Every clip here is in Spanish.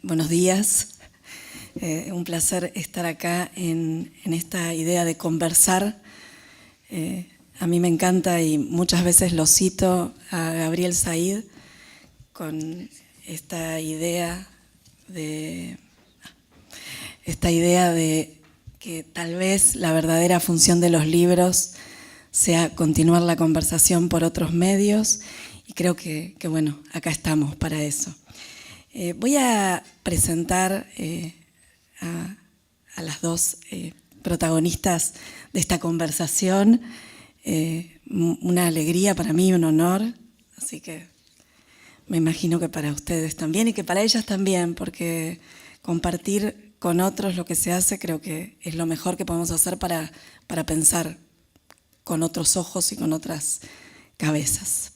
Buenos días. Un placer estar acá en esta idea de conversar. A mí me encanta y muchas veces lo cito a Gabriel Said con esta idea de que tal vez la verdadera función de los libros sea continuar la conversación por otros medios, y creo que bueno, acá estamos para eso. Voy a presentar a las dos protagonistas de esta conversación. Una alegría para mí, un honor, así que me imagino que para ustedes también y que para ellas también, porque compartir con otros lo que se hace creo que es lo mejor que podemos hacer para pensar con otros ojos y con otras cabezas.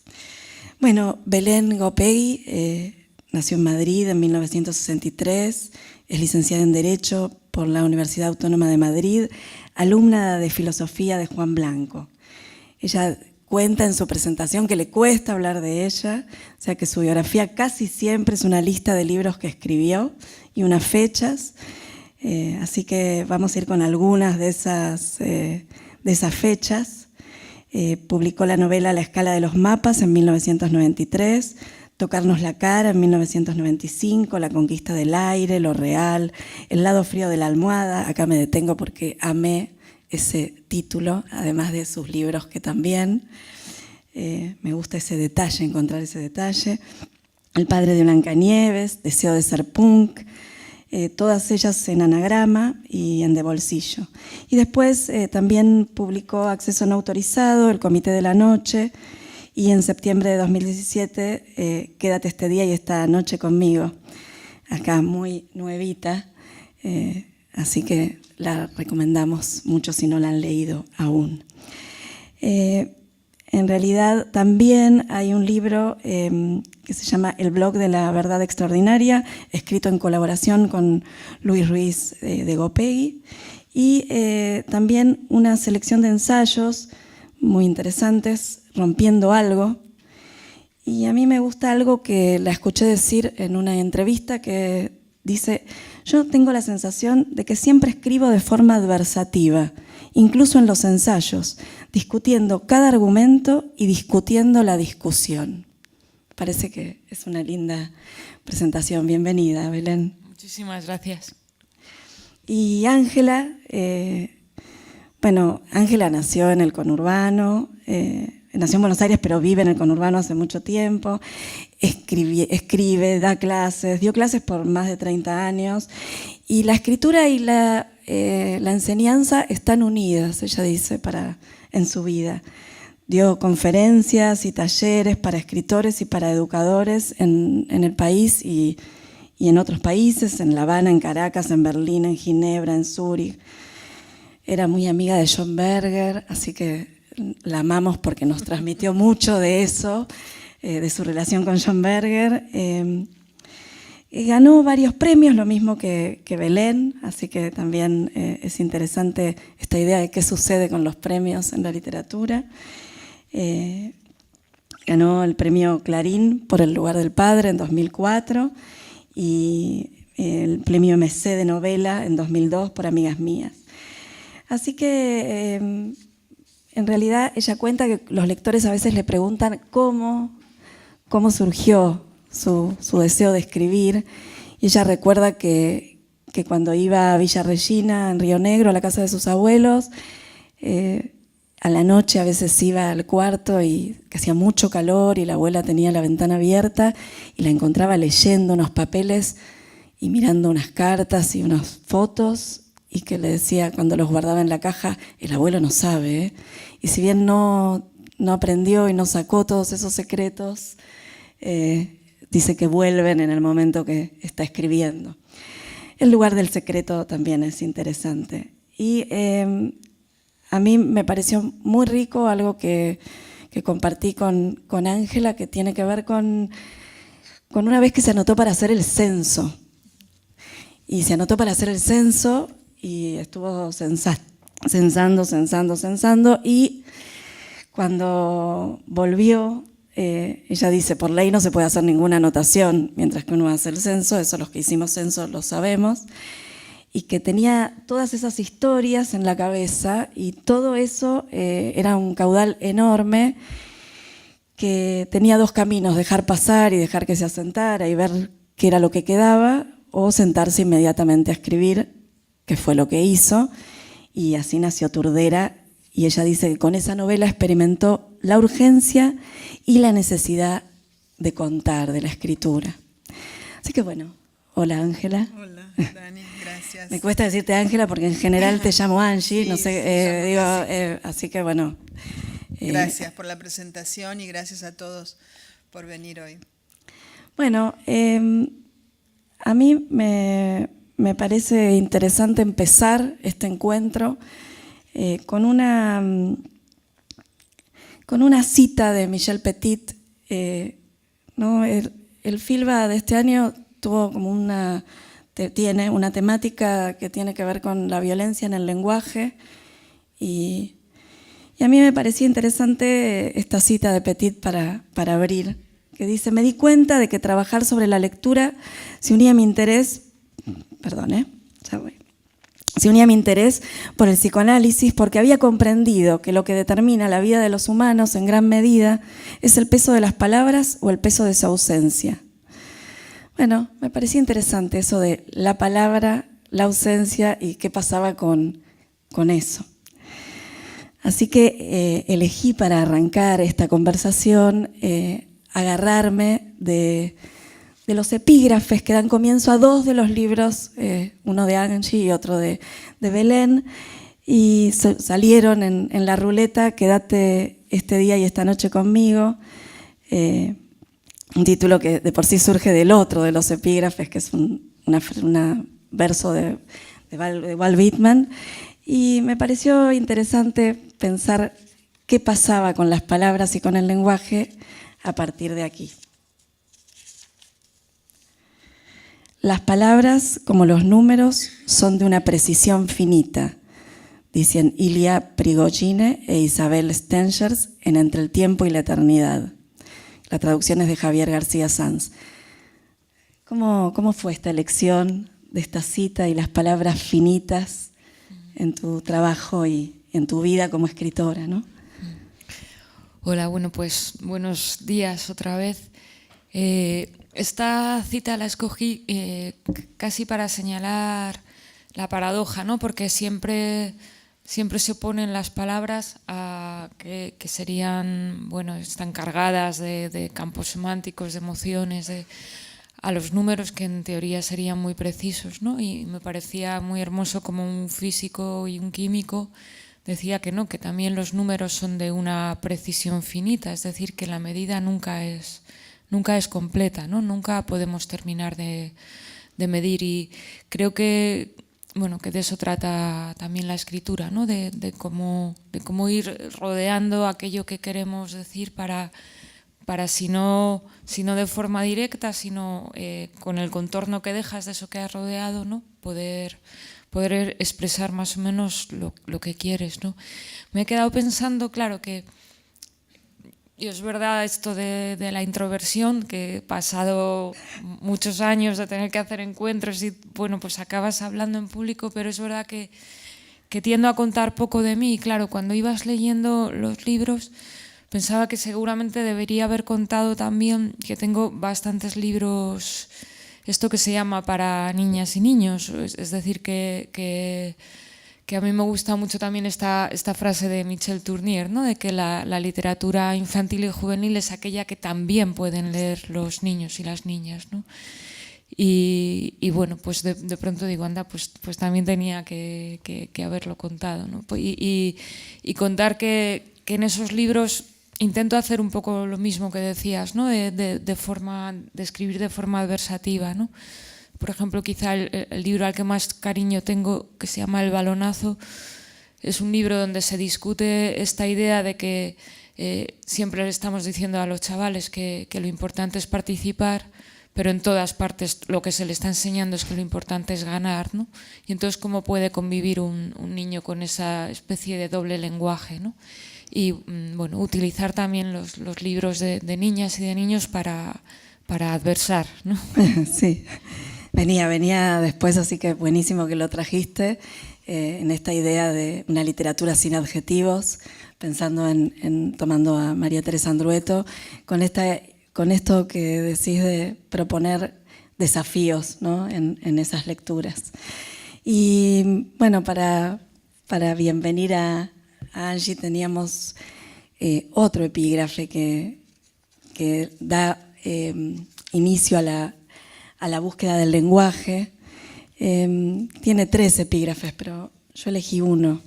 Bueno, Belén Gopegui nació en Madrid en 1963, es licenciada en Derecho por la Universidad Autónoma de Madrid, alumna de Filosofía de Juan Blanco. Ella cuenta en su presentación que le cuesta hablar de ella, o sea que su biografía casi siempre es una lista de libros que escribió y unas fechas, así que vamos a ir con algunas de esas fechas. Publicó la novela La escala de los mapas en 1993, Tocarnos la cara en 1995, La conquista del aire, Lo real, El lado frío de la almohada. Acá me detengo porque amé ese título, además de sus libros que también. Me gusta ese detalle, encontrar ese detalle. El padre de Blancanieves, Deseo de ser punk, todas ellas en anagrama y en de bolsillo. Y después también publicó Acceso no autorizado, El comité de la noche, y en septiembre de 2017, Quédate este día y esta noche conmigo. Acá muy nuevita, así que la recomendamos mucho si no la han leído aún. En realidad también hay un libro que se llama El blog de la verdad extraordinaria, escrito en colaboración con Luis Ruiz de Gopegui, y también una selección de ensayos muy interesantes, Rompiendo algo. Y a mí me gusta algo que la escuché decir en una entrevista, que dice: yo tengo la sensación de que siempre escribo de forma adversativa, incluso en los ensayos, discutiendo cada argumento y discutiendo la discusión. Parece que es una linda presentación. Bienvenida, Belén. Muchísimas gracias. Y Ángela, bueno, Ángela nació en el conurbano, nació en Buenos Aires, pero vive en el conurbano hace mucho tiempo. Escribe, da clases, dio clases por más de 30 años. Y la escritura y la enseñanza están unidas, ella dice, en su vida. Dio conferencias y talleres para escritores y para educadores en el país y en otros países, en La Habana, en Caracas, en Berlín, en Ginebra, en Zúrich. Era muy amiga de John Berger, así que la amamos porque nos transmitió mucho de eso, de su relación con John Berger. Ganó varios premios, lo mismo que Belén, así que también es interesante esta idea de qué sucede con los premios en la literatura. Ganó el premio Clarín por El lugar del padre en 2004 y el premio MC de novela en 2002 por Amigas mías. Así que en realidad ella cuenta que los lectores a veces le preguntan cómo surgió su deseo de escribir, y ella recuerda que cuando iba a Villa Regina, en Río Negro, a la casa de sus abuelos, a la noche a veces iba al cuarto y que hacía mucho calor y la abuela tenía la ventana abierta y la encontraba leyendo unos papeles y mirando unas cartas y unas fotos, y que le decía, cuando los guardaba en la caja, el abuelo no sabe, ¿eh? Y si bien no aprendió y no sacó todos esos secretos, dice que vuelven en el momento que está escribiendo. El lugar del secreto también es interesante. Y a mí me pareció muy rico algo que compartí con Ángela, que tiene que ver con una vez que se anotó para hacer el censo. Y se anotó para hacer el censo y estuvo censando, y cuando volvió ella dice, por ley no se puede hacer ninguna anotación mientras que uno hace el censo, eso los que hicimos censo lo sabemos, y que tenía todas esas historias en la cabeza y todo eso era un caudal enorme que tenía dos caminos, dejar pasar y dejar que se asentara y ver qué era lo que quedaba, o sentarse inmediatamente a escribir, que fue lo que hizo, y así nació Turdera. Y ella dice que con esa novela experimentó la urgencia y la necesidad de contar, de la escritura. Así que bueno, hola Ángela. Hola, Dani, gracias. Me cuesta decirte Ángela porque en general te llamo Angie, Sí, no sé, sí, digo, así que bueno. Gracias por la presentación y gracias a todos por venir hoy. Bueno, a mí me parece interesante empezar este encuentro con una cita de Michel Petit. ¿No? El FILBA de este año tuvo como tiene una temática que tiene que ver con la violencia en el lenguaje y a mí me parecía interesante esta cita de Petit para abrir, que dice: me di cuenta de que trabajar sobre la lectura se unía a mi interés, se unía a mi interés por el psicoanálisis, porque había comprendido que lo que determina la vida de los humanos en gran medida es el peso de las palabras o el peso de su ausencia. Bueno, me parecía interesante eso de la palabra, la ausencia y qué pasaba con eso. Así que elegí para arrancar esta conversación agarrarme de los epígrafes que dan comienzo a dos de los libros, uno de Angie y otro de Belén, y salieron en la ruleta, Quédate este día y esta noche conmigo, un título que de por sí surge del otro de los epígrafes, que es un verso de Walt Whitman, y me pareció interesante pensar qué pasaba con las palabras y con el lenguaje a partir de aquí. Las palabras, como los números, son de una precisión finita, dicen Ilya Prigogine e Isabel Stengers en Entre el tiempo y la eternidad. La traducción es de Javier García Sanz. ¿Cómo fue esta elección de esta cita y las palabras finitas en tu trabajo y en tu vida como escritora, ¿no? Hola, bueno, pues buenos días otra vez. Esta cita la escogí casi para señalar la paradoja, ¿no? Porque siempre se oponen las palabras a que serían, bueno, están cargadas de campos semánticos, de emociones, a los números que en teoría serían muy precisos, ¿no? Y me parecía muy hermoso como un físico y un químico decía que no, que también los números son de una precisión finita, es decir, que la medida nunca es completa, ¿no? Nunca podemos terminar de medir, y creo que, bueno, que de eso trata también la escritura, ¿no? De cómo ir rodeando aquello que queremos decir para si no de forma directa, sino con el contorno que dejas de eso que has rodeado, ¿no? Poder expresar más o menos lo que quieres, ¿no? Me he quedado pensando, claro, que y es verdad esto de la introversión, que he pasado muchos años de tener que hacer encuentros y, bueno, pues acabas hablando en público, pero es verdad que tiendo a contar poco de mí. Y claro, cuando ibas leyendo los libros, pensaba que seguramente debería haber contado también que tengo bastantes libros, esto que se llama para niñas y niños, es decir, que a mí me gusta mucho también esta frase de Michel Tournier, ¿no? De que la literatura infantil y juvenil es aquella que también pueden leer los niños y las niñas, ¿no? Y bueno, pues de pronto digo, anda, pues también tenía que haberlo contado, ¿no? Y contar que en esos libros intento hacer un poco lo mismo que decías, ¿no? De escribir de forma adversativa, ¿no? Por ejemplo, quizá el libro al que más cariño tengo, que se llama El balonazo, es un libro donde se discute esta idea de que siempre le estamos diciendo a los chavales que lo importante es participar, pero en todas partes lo que se le está enseñando es que lo importante es ganar, ¿no? Y entonces, ¿cómo puede convivir un niño con esa especie de doble lenguaje, ¿no? y bueno, utilizar también los libros de niñas y de niños para adversar, ¿no? Sí, venía después, así que buenísimo que lo trajiste, en esta idea de una literatura sin adjetivos, pensando tomando a María Teresa Andrueto, con esto que decís de proponer desafíos, ¿no? en esas lecturas. Y bueno, para bienvenir a Angie teníamos otro epígrafe que da inicio a la búsqueda del lenguaje. Tiene 3 epígrafes, pero yo elegí uno,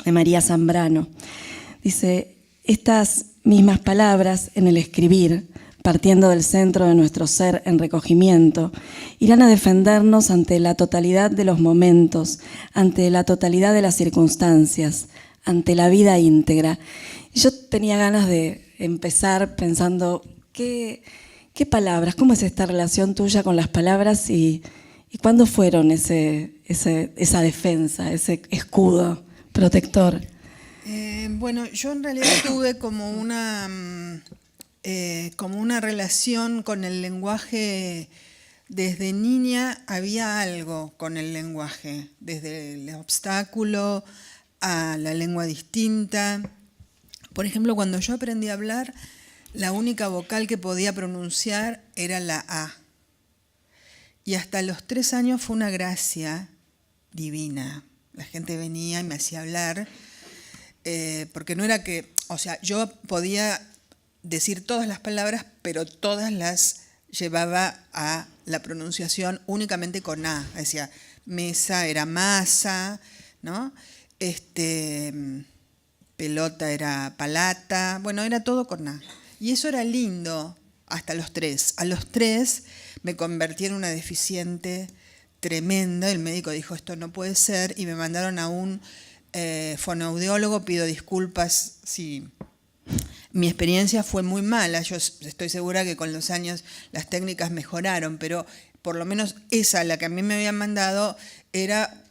de María Zambrano. Dice: estas mismas palabras en el escribir, partiendo del centro de nuestro ser en recogimiento, irán a defendernos ante la totalidad de los momentos, ante la totalidad de las circunstancias, ante la vida íntegra. Y yo tenía ganas de empezar pensando qué palabras, cómo es esta relación tuya con las palabras y cuándo fueron esa defensa, ese escudo protector. Bueno, yo en realidad tuve como una relación con el lenguaje. Desde niña había algo con el lenguaje, desde el obstáculo a la lengua distinta. Por ejemplo, cuando yo aprendí a hablar, la única vocal que podía pronunciar era la A. Y hasta los 3 años fue una gracia divina. La gente venía y me hacía hablar, porque no era que, o sea, yo podía decir todas las palabras, pero todas las llevaba a la pronunciación únicamente con A. Decía, mesa era masa, ¿no? Pelota era palata, bueno, era todo con A. Y eso era lindo hasta los 3. A los 3 me convertí en una deficiente tremenda. El médico dijo, esto no puede ser, y me mandaron a un fonoaudiólogo. Pido disculpas si mi experiencia fue muy mala. Yo estoy segura que con los años las técnicas mejoraron, pero por lo menos esa, la que a mí me habían mandado, era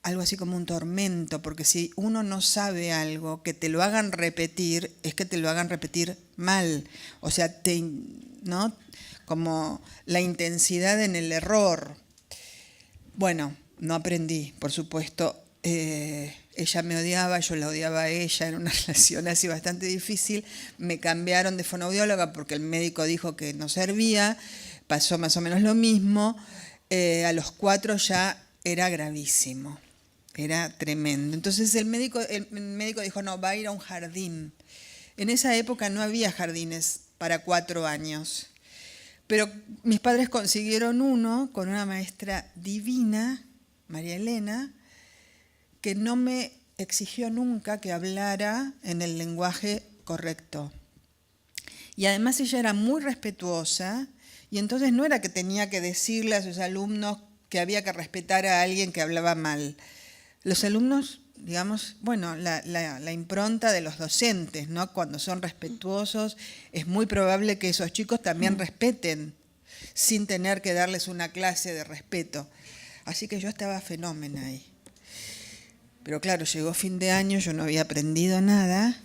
algo así como un tormento, porque si uno no sabe algo, que te lo hagan repetir, es que te lo hagan repetir mal. O sea, ¿no? Como la intensidad en el error. Bueno, no aprendí, por supuesto. Ella me odiaba, yo la odiaba a ella, era una relación así bastante difícil. Me cambiaron de fonoaudióloga porque el médico dijo que no servía. Pasó más o menos lo mismo. A los 4 ya era gravísimo. Era tremendo. Entonces el médico dijo, no, va a ir a un jardín. En esa época no había jardines para 4 años. Pero mis padres consiguieron uno con una maestra divina, María Elena, que no me exigió nunca que hablara en el lenguaje correcto. Y además ella era muy respetuosa, y entonces no era que tenía que decirle a sus alumnos que había que respetar a alguien que hablaba mal. Los alumnos, digamos, bueno, la impronta de los docentes, ¿no? Cuando son respetuosos, es muy probable que esos chicos también respeten, sin tener que darles una clase de respeto. Así que yo estaba fenómena ahí. Pero claro, llegó fin de año, yo no había aprendido nada,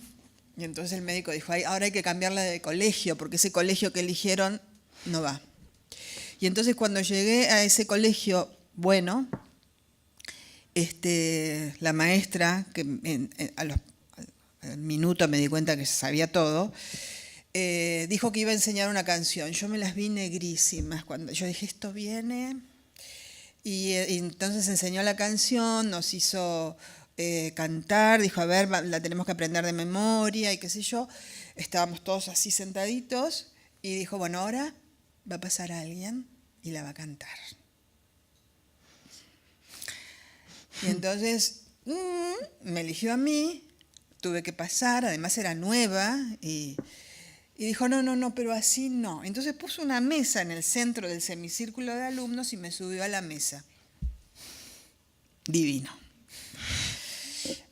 y entonces el médico dijo, ahora hay que cambiarla de colegio, porque ese colegio que eligieron no va. Y entonces cuando llegué a ese colegio, bueno, la maestra, que al minuto me di cuenta que sabía todo, dijo que iba a enseñar una canción. Yo me las vi negrísimas. Cuando yo dije, esto viene. Y entonces enseñó la canción, nos hizo cantar, dijo, a ver, la tenemos que aprender de memoria y qué sé yo. Estábamos todos así sentaditos y dijo, bueno, ahora va a pasar alguien y la va a cantar. Y entonces me eligió a mí, tuve que pasar, además era nueva, y dijo, no, pero así no. Entonces puso una mesa en el centro del semicírculo de alumnos y me subió a la mesa. Divino.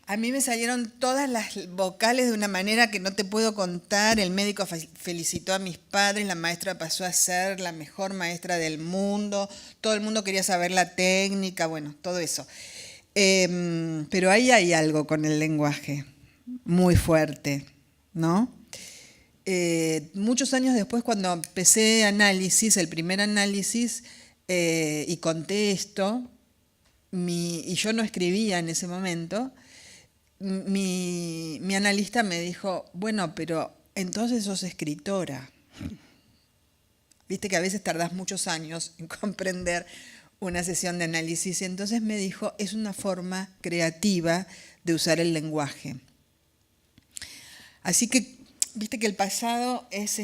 A mí me salieron todas las vocales de una manera que no te puedo contar. El médico felicitó a mis padres, la maestra pasó a ser la mejor maestra del mundo, todo el mundo quería saber la técnica, bueno, todo eso. Pero ahí hay algo con el lenguaje. muy fuerte, ¿no? Muchos años después, cuando empecé análisis, el primer análisis, y conté esto, y yo no escribía en ese momento, mi analista me dijo, bueno, pero entonces sos escritora. Viste que a veces tardás muchos años en comprender una sesión de análisis, y entonces me dijo, es una forma creativa de usar el lenguaje. Así que, viste que el pasado es,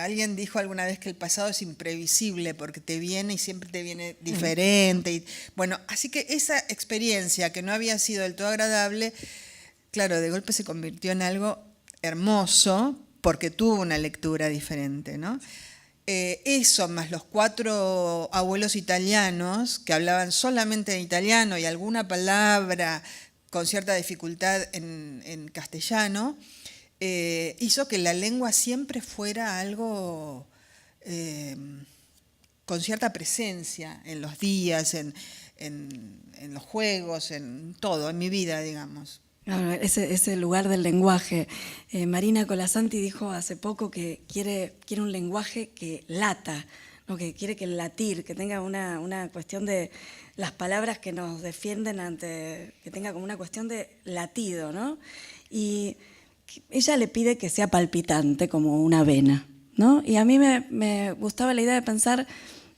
alguien dijo alguna vez que el pasado es imprevisible porque te viene y siempre te viene diferente. Y, bueno, así que esa experiencia que no había sido del todo agradable, claro, de golpe se convirtió en algo hermoso porque tuvo una lectura diferente, ¿no? Eso, más los 4 abuelos italianos que hablaban solamente en italiano y alguna palabra con cierta dificultad en castellano, hizo que la lengua siempre fuera algo con cierta presencia en los días, en los juegos, en todo, en mi vida, digamos. Claro, ese lugar del lenguaje. Marina Colasanti dijo hace poco que quiere un lenguaje que lata, ¿no? Que quiere que el latir, que tenga una cuestión de las palabras que nos defienden que tenga como una cuestión de latido, ¿no? Y ella le pide que sea palpitante como una vena, ¿no? Y a mí me gustaba la idea de pensar,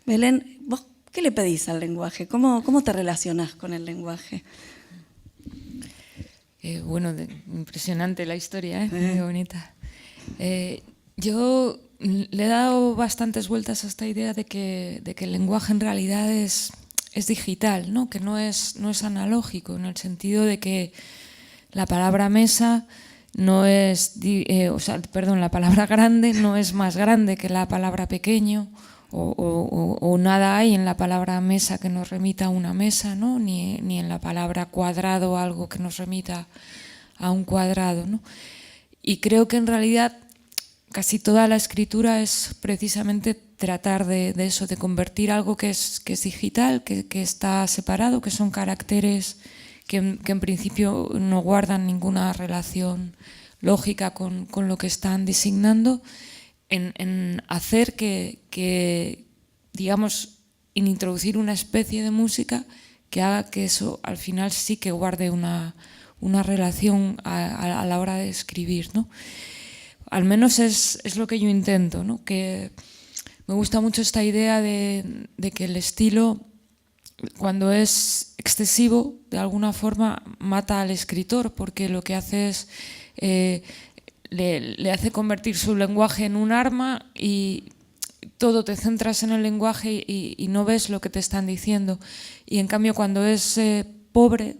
Belén, ¿vos qué le pedís al lenguaje? ¿Cómo te relacionás con el lenguaje? Bueno, impresionante la historia, muy bonita. Yo le he dado bastantes vueltas a esta idea de que el lenguaje en realidad es digital, ¿no? Que no es analógico, en el sentido de que la palabra mesa no es, la palabra grande no es más grande que la palabra pequeño, o nada hay en la palabra mesa que nos remita a una mesa, ¿no? Ni en la palabra cuadrado algo que nos remita a un cuadrado, ¿no? Y creo que en realidad casi toda la escritura es precisamente tratar de eso, de convertir algo que es digital, que está separado, que son caracteres que en principio no guardan ninguna relación lógica con lo que están designando, en hacer que, digamos, en introducir una especie de música que haga que eso al final sí que guarde una relación a la hora de escribir, ¿no? Al menos es lo que yo intento, ¿no? Que me gusta mucho esta idea de que el estilo, cuando es excesivo, de alguna forma mata al escritor, porque lo que hace es le hace convertir su lenguaje en un arma y todo te centras en el lenguaje y no ves lo que te están diciendo. Y en cambio, cuando es pobre,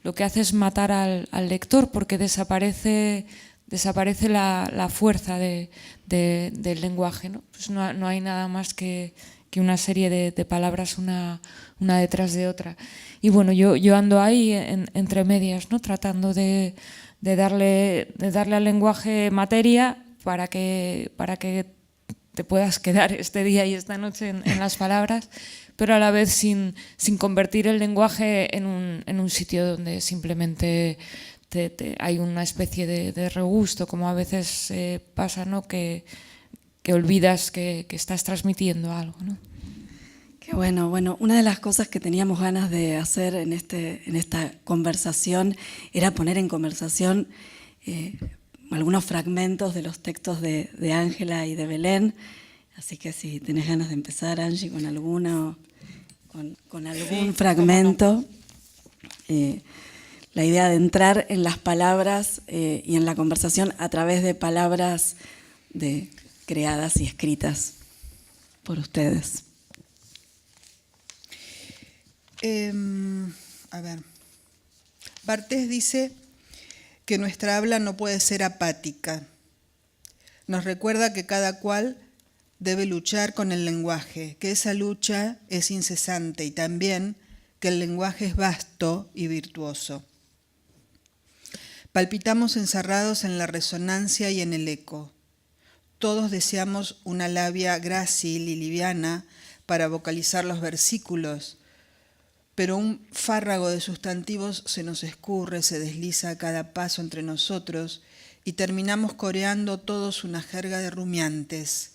lo que hace es matar al lector, porque desaparece la fuerza del lenguaje, ¿no? Pues no hay nada más que una serie de palabras una detrás de otra. Y bueno, yo ando ahí entre medias, ¿no? Tratando de darle al lenguaje materia para que te puedas quedar este día y esta noche en las palabras, pero a la vez sin convertir el lenguaje en un sitio donde simplemente hay una especie de regusto, como a veces pasa, ¿no? Que olvidas que estás transmitiendo algo, ¿no? Qué bueno. Una de las cosas que teníamos ganas de hacer en esta conversación era poner en conversación algunos fragmentos de los textos de Ángela y de Belén. Así que si tenés ganas de empezar, Angie, con alguno, con algún fragmento. La idea de entrar en las palabras y en la conversación a través de palabras creadas y escritas por ustedes. A ver, Bartés dice que nuestra habla no puede ser apática. Nos recuerda que cada cual debe luchar con el lenguaje, que esa lucha es incesante y también que el lenguaje es vasto y virtuoso. Palpitamos encerrados en la resonancia y en el eco. Todos deseamos una labia grácil y liviana para vocalizar los versículos, pero un fárrago de sustantivos se nos escurre, se desliza a cada paso entre nosotros y terminamos coreando todos una jerga de rumiantes.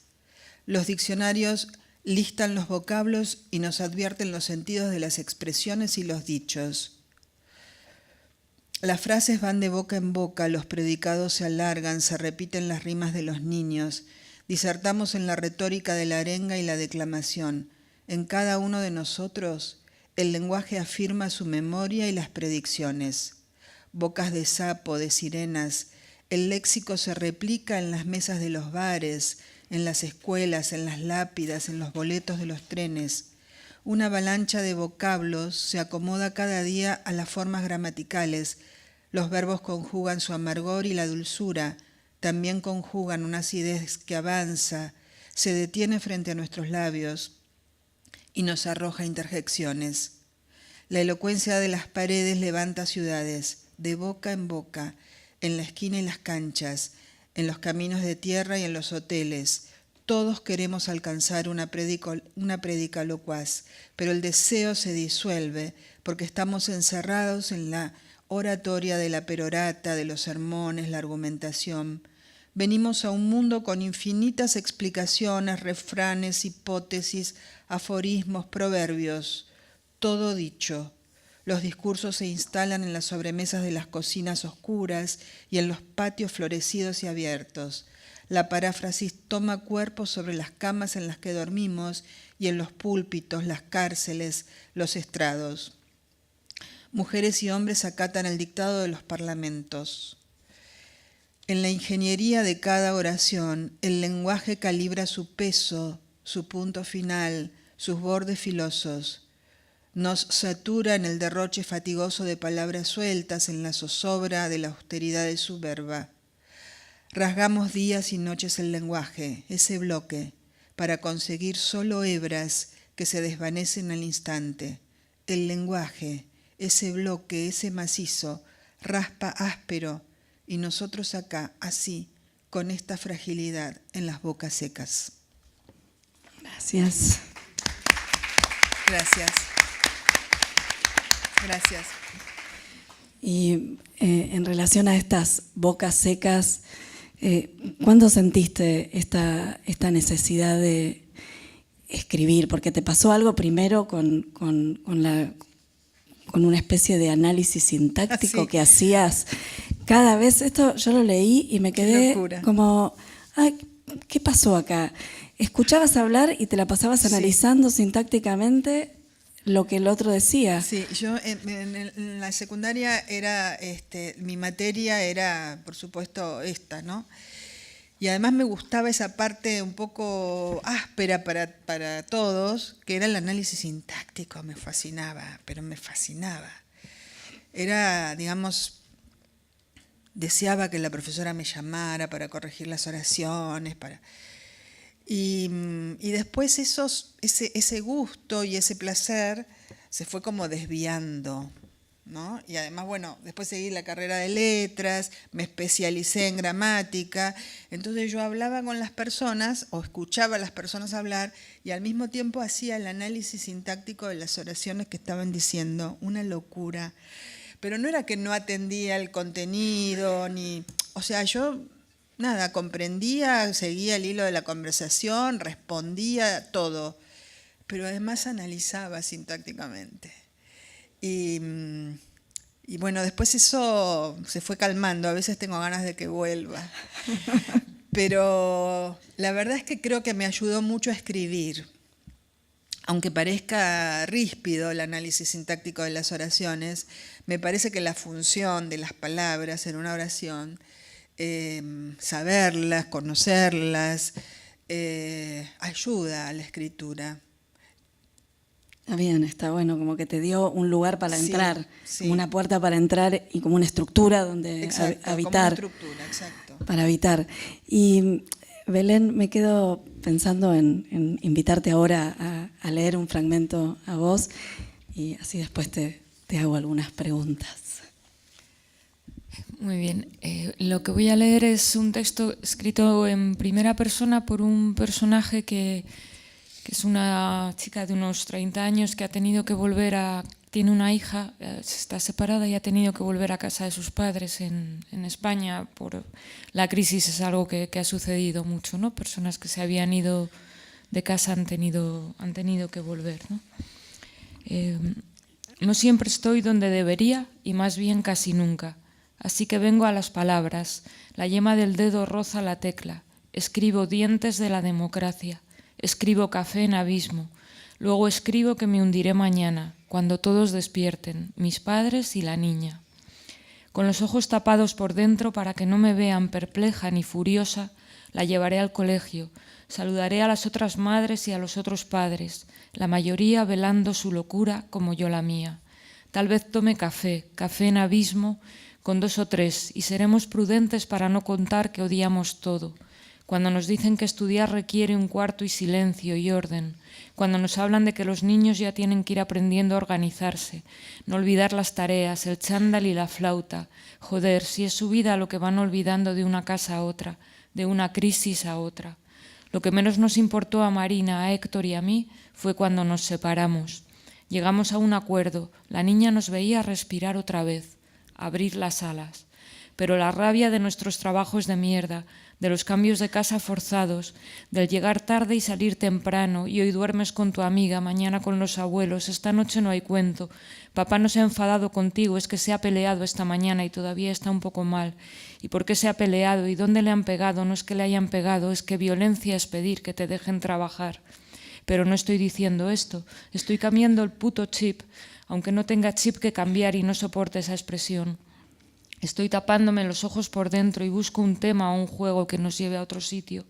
Los diccionarios listan los vocablos y nos advierten los sentidos de las expresiones y los dichos. Las frases van de boca en boca, los predicados se alargan, se repiten las rimas de los niños, disertamos en la retórica de la arenga y la declamación. En cada uno de nosotros, el lenguaje afirma su memoria y las predicciones. Bocas de sapo, de sirenas, el léxico se replica en las mesas de los bares, en las escuelas, en las lápidas, en los boletos de los trenes. Una avalancha de vocablos se acomoda cada día a las formas gramaticales. Los verbos conjugan su amargor y la dulzura, también conjugan una acidez que avanza, se detiene frente a nuestros labios y nos arroja interjecciones. La elocuencia de las paredes levanta ciudades, de boca en boca, en la esquina y las canchas, en los caminos de tierra y en los hoteles. Todos queremos alcanzar una prédica locuaz, pero el deseo se disuelve porque estamos encerrados en la oratoria de la perorata, de los sermones, la argumentación. Venimos a un mundo con infinitas explicaciones, refranes, hipótesis, aforismos, proverbios, todo dicho. Los discursos se instalan en las sobremesas de las cocinas oscuras y en los patios florecidos y abiertos. La paráfrasis toma cuerpo sobre las camas en las que dormimos y en los púlpitos, las cárceles, los estrados. Mujeres y hombres acatan el dictado de los parlamentos. En la ingeniería de cada oración, el lenguaje calibra su peso, su punto final, sus bordes filosos. Nos satura en el derroche fatigoso de palabras sueltas, en la zozobra de la austeridad de su verba. Rasgamos días y noches el lenguaje, ese bloque, para conseguir solo hebras que se desvanecen al instante. El lenguaje, ese bloque, ese macizo, raspa áspero, y nosotros acá, así, con esta fragilidad en las bocas secas. Gracias. Gracias. Gracias. Y en relación a estas bocas secas, ¿cuándo sentiste esta necesidad de escribir? Porque te pasó algo primero con una especie de análisis sintáctico que hacías cada vez. Esto yo lo leí y me quedé como, ay, ¿qué pasó acá? Escuchabas hablar y te la pasabas analizando sintácticamente lo que el otro decía. Sí, yo en la secundaria era, mi materia era, por supuesto, esta, ¿no? Y además me gustaba esa parte un poco áspera para todos, que era el análisis sintáctico, me fascinaba, pero me fascinaba. Era, digamos, deseaba que la profesora me llamara para corregir las oraciones, Y después ese gusto y ese placer se fue como desviando, ¿no? Y además, bueno, después seguí la carrera de letras, me especialicé en gramática, entonces yo hablaba con las personas o escuchaba a las personas hablar y al mismo tiempo hacía el análisis sintáctico de las oraciones que estaban diciendo, una locura. Pero no era que no atendía el contenido, o sea, yo... Nada, comprendía, seguía el hilo de la conversación, respondía todo, pero además analizaba sintácticamente. Y bueno, después eso se fue calmando, a veces tengo ganas de que vuelva. Pero la verdad es que creo que me ayudó mucho a escribir. Aunque parezca ríspido el análisis sintáctico de las oraciones, me parece que la función de las palabras en una oración... saberlas, conocerlas, ayuda a la escritura. Está bien, está bueno, como que te dio un lugar para entrar, como una puerta para entrar y como una estructura donde habitar. Como una estructura, exacto. Para habitar. Y Belén, me quedo pensando en invitarte ahora a leer un fragmento a vos y así después te hago algunas preguntas. Muy bien. Lo que voy a leer es un texto escrito en primera persona por un personaje que es una chica de unos 30 años que ha tenido que volver a tiene una hija, está separada y ha tenido que volver a casa de sus padres en España. Por la crisis es algo que ha sucedido mucho, ¿no? Personas que se habían ido de casa han tenido que volver, ¿no? No siempre estoy donde debería y más bien casi nunca. Así que vengo a las palabras. La yema del dedo roza la tecla. Escribo dientes de la democracia. Escribo café en abismo. Luego escribo que me hundiré mañana, cuando todos despierten, mis padres y la niña. Con los ojos tapados por dentro para que no me vean perpleja ni furiosa, la llevaré al colegio. Saludaré a las otras madres y a los otros padres, la mayoría velando su locura como yo la mía. Tal vez tome café en abismo, con 2 o 3, y seremos prudentes para no contar que odiamos todo. Cuando nos dicen que estudiar requiere un cuarto y silencio y orden, cuando nos hablan de que los niños ya tienen que ir aprendiendo a organizarse, no olvidar las tareas, el chándal y la flauta. Joder, si es su vida lo que van olvidando de una casa a otra, de una crisis a otra. Lo que menos nos importó a Marina, a Héctor y a mí fue cuando nos separamos. Llegamos a un acuerdo, la niña nos veía respirar otra vez, abrir las alas. Pero la rabia de nuestros trabajos de mierda, de los cambios de casa forzados, del llegar tarde y salir temprano, y hoy duermes con tu amiga, mañana con los abuelos, esta noche no hay cuento, papá no se ha enfadado contigo, es que se ha peleado esta mañana y todavía está un poco mal. ¿Y por qué se ha peleado? ¿Y dónde le han pegado? No es que le hayan pegado, es que violencia es pedir que te dejen trabajar. Pero no estoy diciendo esto, estoy cambiando el puto chip, aunque no tenga chip que cambiar y no soporte esa expresión. Estoy tapándome los ojos por dentro y busco un tema o un juego que nos lleve a otro sitio.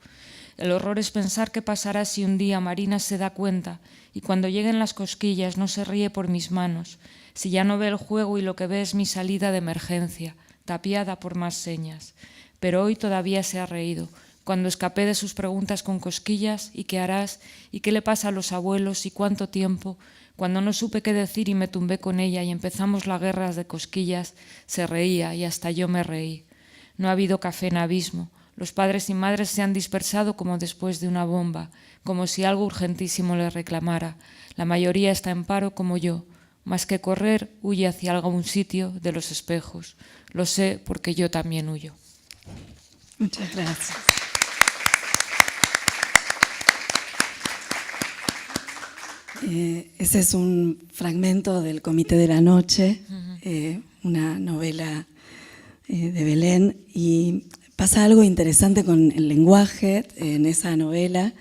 El horror es pensar qué pasará si un día Marina se da cuenta y cuando lleguen las cosquillas no se ríe por mis manos, si ya no ve el juego y lo que ve es mi salida de emergencia, tapiada por más señas. Pero hoy todavía se ha reído, cuando escapé de sus preguntas con cosquillas, ¿y qué harás? ¿Y qué le pasa a los abuelos? ¿Y cuánto tiempo? Cuando no supe qué decir y me tumbé con ella y empezamos las guerras de cosquillas, se reía y hasta yo me reí. No ha habido café en abismo. Los padres y madres se han dispersado como después de una bomba, como si algo urgentísimo les reclamara. La mayoría está en paro como yo. Más que correr, huye hacia algún sitio de los espejos. Lo sé porque yo también huyo. Muchas gracias. Ese es un fragmento del Comité de la Noche, una novela de Belén, y pasa algo interesante con el lenguaje en esa novela.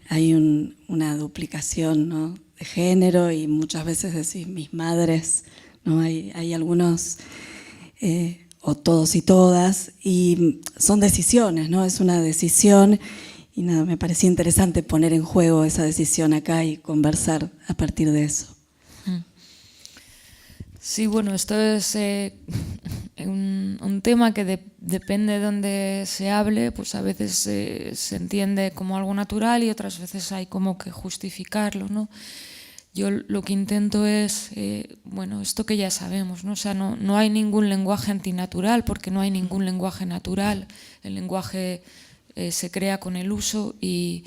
Hay una duplicación, ¿no?, de género y muchas veces decís mis madres, ¿no? Hay algunos, o todos y todas, y son decisiones, ¿no? Es una decisión. Y nada, me parecía interesante poner en juego esa decisión acá y conversar a partir de eso. Sí, bueno, esto es un tema que depende de dónde se hable, pues a veces se entiende como algo natural y otras veces hay como que justificarlo, ¿no? Yo lo que intento es, bueno, esto que ya sabemos, ¿no? O sea, no hay ningún lenguaje antinatural porque no hay ningún lenguaje natural. El lenguaje se crea con el uso y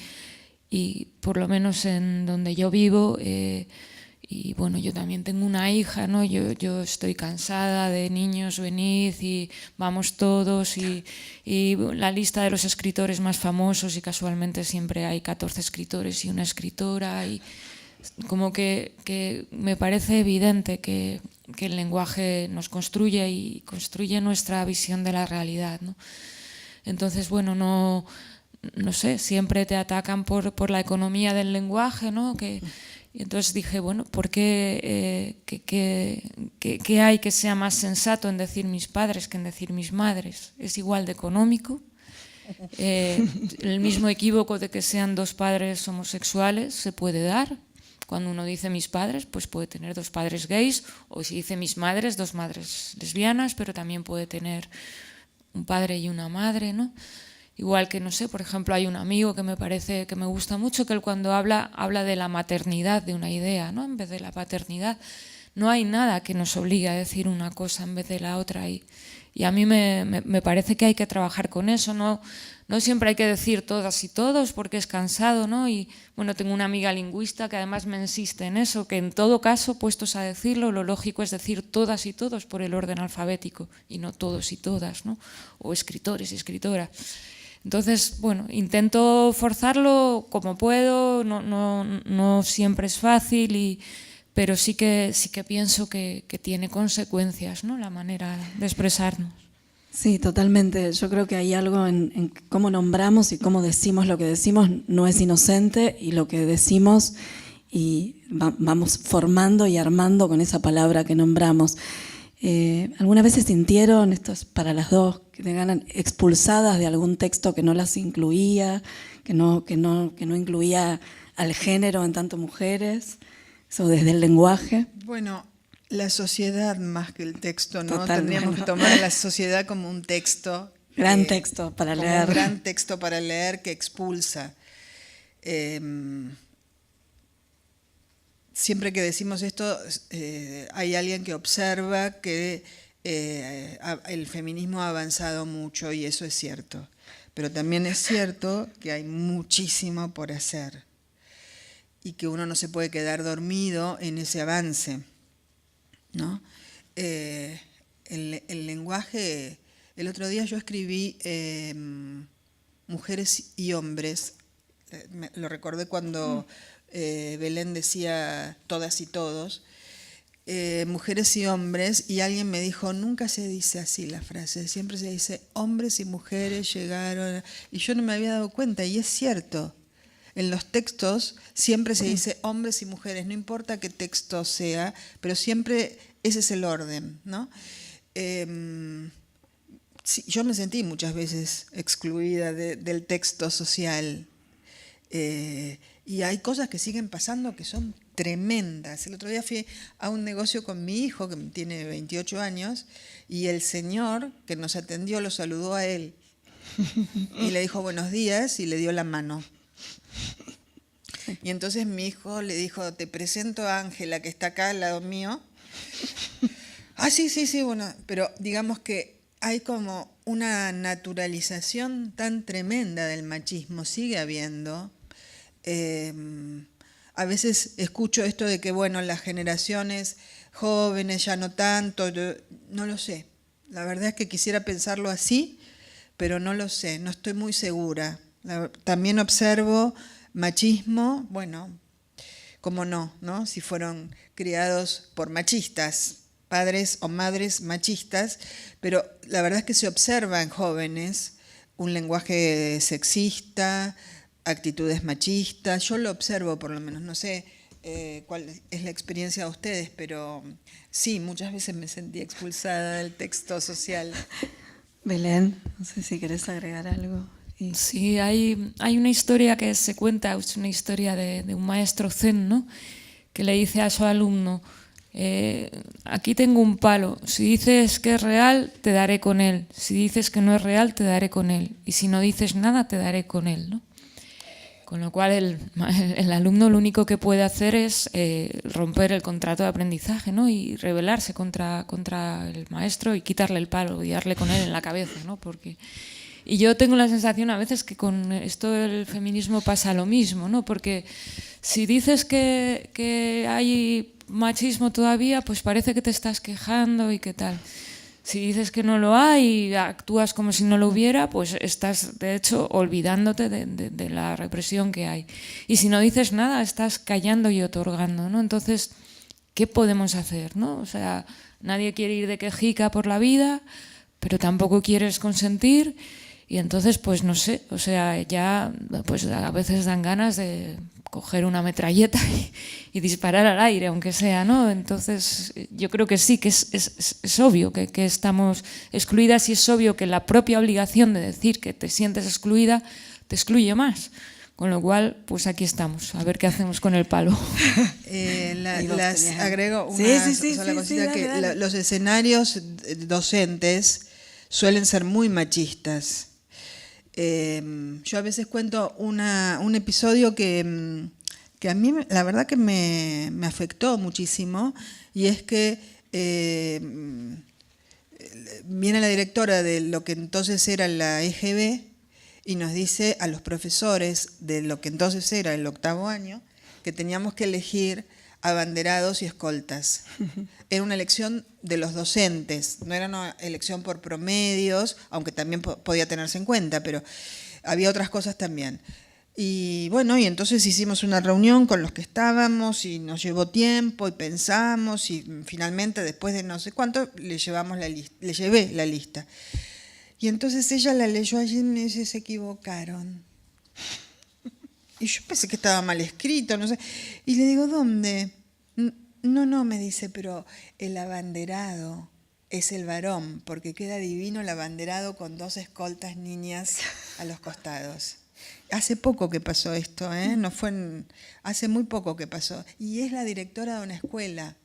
por lo menos en donde yo vivo, y bueno, yo también tengo una hija, ¿no? Yo estoy cansada de niños, venid y vamos todos y la lista de los escritores más famosos y casualmente siempre hay 14 escritores y una escritora y como que me parece evidente que el lenguaje nos construye y construye nuestra visión de la realidad, ¿no? Entonces, bueno, no sé, siempre te atacan por la economía del lenguaje, ¿no? Y entonces dije, bueno, ¿por qué qué hay que sea más sensato en decir mis padres que en decir mis madres? Es igual de económico. El mismo equívoco de que sean 2 padres homosexuales se puede dar. Cuando uno dice mis padres, pues puede tener 2 padres gays, o si dice mis madres, 2 madres lesbianas, pero también puede tener un padre y una madre, ¿no? Igual que, no sé, por ejemplo, hay un amigo que me parece que me gusta mucho, que él cuando habla de la maternidad de una idea, ¿no? En vez de la paternidad. No hay nada que nos obligue a decir una cosa en vez de la otra. Y a mí me parece que hay que trabajar con eso, no siempre hay que decir todas y todos porque es cansado, ¿no? Y bueno, tengo una amiga lingüista que además me insiste en eso, que en todo caso, puestos a decirlo, lo lógico es decir todas y todos por el orden alfabético y no todos y todas, ¿no? O escritores y escritoras. Entonces, bueno, intento forzarlo como puedo, no siempre es fácil, pero sí que pienso que tiene consecuencias, ¿no? La manera de expresarnos. Sí, totalmente. Yo creo que hay algo en cómo nombramos y cómo decimos lo que decimos, no es inocente, y lo que decimos y vamos formando y armando con esa palabra que nombramos. ¿Alguna vez se sintieron, esto es para las dos, que te ganan expulsadas de algún texto que no las incluía, que no incluía al género en tanto mujeres, eso desde el lenguaje? Bueno, la sociedad más que el texto, ¿no? Totalmente. Tendríamos que tomar a la sociedad como un texto. Gran texto para como leer. Un gran texto para leer que expulsa. Siempre que decimos esto, hay alguien que observa que el feminismo ha avanzado mucho, y eso es cierto. Pero también es cierto que hay muchísimo por hacer y que uno no se puede quedar dormido en ese avance, ¿no? El lenguaje, el otro día yo escribí mujeres y hombres, lo recordé cuando Belén decía todas y todos, mujeres y hombres, y alguien me dijo, nunca se dice así la frase, siempre se dice hombres y mujeres llegaron, y yo no me había dado cuenta, y es cierto. En los textos siempre se dice hombres y mujeres, no importa qué texto sea, pero siempre ese es el orden, ¿no? Sí, yo me sentí muchas veces excluida del texto social, y hay cosas que siguen pasando que son tremendas. El otro día fui a un negocio con mi hijo, que tiene 28 años, y el señor que nos atendió lo saludó a él y le dijo buenos días y le dio la mano. Y entonces mi hijo le dijo, te presento a Ángela, que está acá al lado mío. Ah, sí, bueno, pero digamos que hay como una naturalización tan tremenda del machismo, sigue habiendo. A veces escucho esto de que, bueno, las generaciones jóvenes ya no tanto, no lo sé. La verdad es que quisiera pensarlo así, pero no lo sé, no estoy muy segura. También observo machismo, bueno, cómo no, ¿no? Si fueron criados por machistas, padres o madres machistas, pero la verdad es que se observa en jóvenes un lenguaje sexista, actitudes machistas. Yo lo observo por lo menos, no sé cuál es la experiencia de ustedes, pero sí, muchas veces me sentí expulsada del texto social. Belén, no sé si querés agregar algo. Sí, hay una historia que se cuenta, es una historia de un maestro zen, ¿no? Que le dice a su alumno, aquí tengo un palo, si dices que es real, te daré con él, si dices que no es real, te daré con él, y si no dices nada, te daré con él, ¿no? Con lo cual el alumno lo único que puede hacer es romper el contrato de aprendizaje, ¿no? Y rebelarse contra el maestro y quitarle el palo y darle con él en la cabeza, ¿no? Y yo tengo la sensación a veces que con esto del feminismo pasa lo mismo, ¿no? Porque si dices que hay machismo todavía, pues parece que te estás quejando y qué tal. Si dices que no lo hay y actúas como si no lo hubiera, pues estás, de hecho, olvidándote de la represión que hay. Y si no dices nada, estás callando y otorgando, ¿no? Entonces, ¿qué podemos hacer, no? O sea, nadie quiere ir de quejica por la vida, pero tampoco quieres consentir. Y entonces, pues no sé, o sea, ya pues a veces dan ganas de coger una metralleta y disparar al aire, aunque sea, ¿no? Entonces, yo creo que sí, que es obvio que estamos excluidas, y es obvio que la propia obligación de decir que te sientes excluida te excluye más. Con lo cual, pues aquí estamos, a ver qué hacemos con el palo. Agrego una sola cosita, dale. Los escenarios docentes suelen ser muy machistas. Yo a veces cuento un episodio que a mí la verdad que me afectó muchísimo, y es que viene la directora de lo que entonces era la EGB y nos dice a los profesores de lo que entonces era el 8º año que teníamos que elegir abanderados y escoltas. Era una elección de los docentes, no era una elección por promedios, aunque también podía tenerse en cuenta, pero había otras cosas también. Y bueno, y entonces hicimos una reunión con los que estábamos y nos llevó tiempo y pensamos y finalmente después de no sé cuánto le llevé la lista. Y entonces ella la leyó allí y me dice, se equivocaron. Y yo pensé que estaba mal escrito, no sé. Y le digo, ¿dónde? No, me dice, pero el abanderado es el varón, porque queda divino el abanderado con 2 escoltas niñas a los costados. Hace poco que pasó esto, no fue hace muy poco que pasó. Y es la directora de una escuela.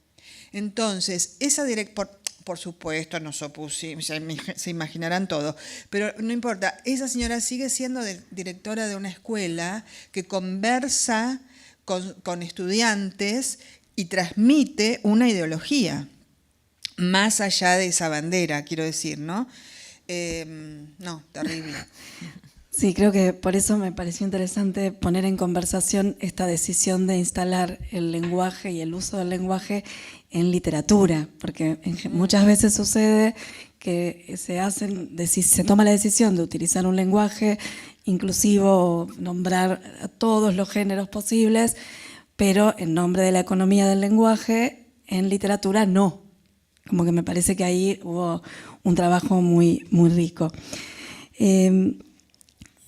Entonces, esa directora, por supuesto, nos opusimos, se imaginarán todo, pero no importa, esa señora sigue siendo directora de una escuela que conversa con estudiantes y transmite una ideología, más allá de esa bandera, quiero decir, ¿no? No, terrible. Sí, creo que por eso me pareció interesante poner en conversación esta decisión de instalar el lenguaje y el uso del lenguaje en literatura, porque muchas veces sucede que se toma la decisión de utilizar un lenguaje inclusivo, nombrar a todos los géneros posibles, pero en nombre de la economía del lenguaje, en literatura no. Como que me parece que ahí hubo un trabajo muy, muy rico.